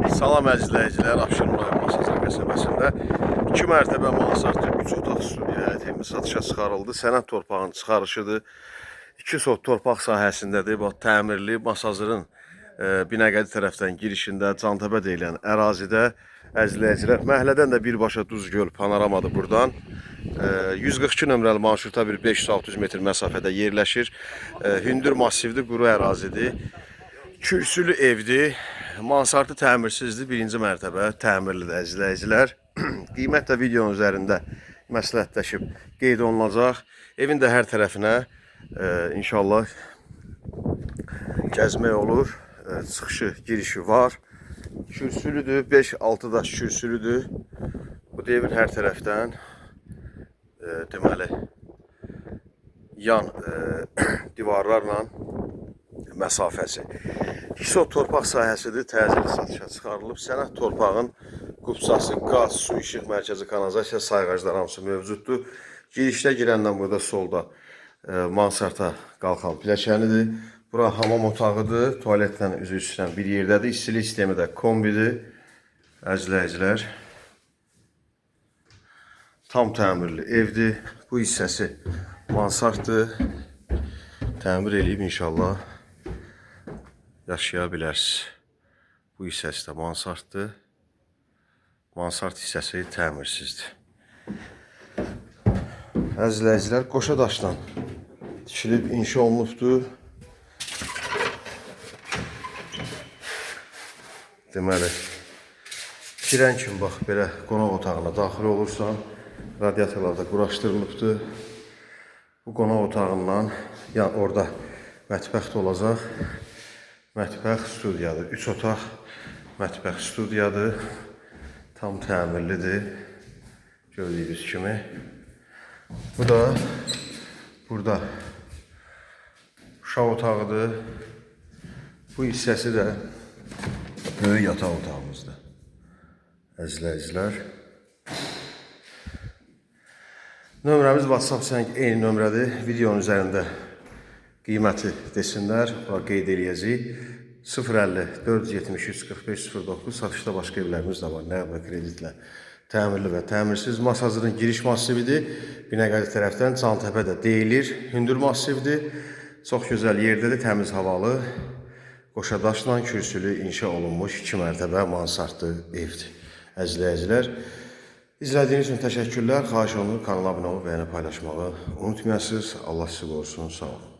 Salam əzizləyicilər, Abşeron rayon Masazır qəsəbəsində 2 mərtəbə mansardlı 3 otaq studiya həyətimiz satışa çıxarıldı. Sənəd torpağının çıxarışıdır. 2 sot torpaq sahəsindədir. Bax, təmirli Masazırın Binəqədi tərəfdən girişində Cantəpə deyilən ərazidə əzizləyicilər. Məhəllədən də birbaşa Duzgöl panoramadır buradan. 142 nömrəli marşruta bir 500-600 metr məsafədə yerləşir. Hündür massivli quru ərazidir. Kürsülü evdir. Mansardlı təmirsizdir. Birinci mərtəbə təmirlidir əzizləyicilər. Qiymət də videonun üzərində məsləhətləşib qeyd olunacaq. Evin də hər tərəfinə inşallah gəzmək olur. Çıxışı, girişi var. Kürsülüdür. 5-6 daş kürsülüdür. Bu da evin hər tərəfdən deməli yan divarlarla məsafəsi. 2 sot torpaq sahəsidir, təzəli satışa çıxarılıb. Sənəd torpağın qubsası, qaz, su, işıq mərkəzi, kanalizasiya, sayğaclar hamısı mövcuddur. Girişdə girəndən burada solda mansarda qalxan pilləkənidir. Bura hamam otağıdır, tualetlə üzü üstdən bir yerdədir. İstilik sistemi də kombidir. Əzizləyicilər, tam təmirli evdir. Bu hissəsi mansarddır. Təmir eləyib inşallah yaşaya bilərsiniz. Bu hissəsi də mansarddır. Mansard hissəsi təmirsizdir. Əzizləyicilər, qoşa daşdan tikilib inşa olunubdur. Deməli, girən kimi bax, belə qonaq otağına daxil olursan, radiatorlarda quraşdırılıbdır. Bu qonaq otağından, yəni orada mətbəx də olacaq. Mətbəx studiyadır. 3 otaq mətbəx studiyadır. Tam təmirlidir. Gördüyünüz kimi. Bu da burada uşaq otağıdır. Bu hissəsi də böyük yataq otağımızdır. Əzizləyicilər. Nömrəmiz WhatsApp zəng eyni nömrədir. Videonun üzərində qiyməti desinlər, qeyd eləyəcəyik. 050 473 4509 satışda başqa evlərimiz də var. Nəqd və kreditlə təmirli və təmirsiz. Masazırın giriş massividir. Binəqədi tərəfdən Cantəpə də deyilir. Hündür massivdir. Çox gözəl yerdədir, təmiz havalı. Qoşa daşla kürsülü inşa olunmuş 2 mərtəbə mansardlı evdir. Əzizləyicilər, İzlədiyiniz üçün təşəkkürlər. Xahiş olunur, kanala abunə olub, bəyənib paylaşmağı unutmayasınız. Allah sizi qorusun. Sağ olun.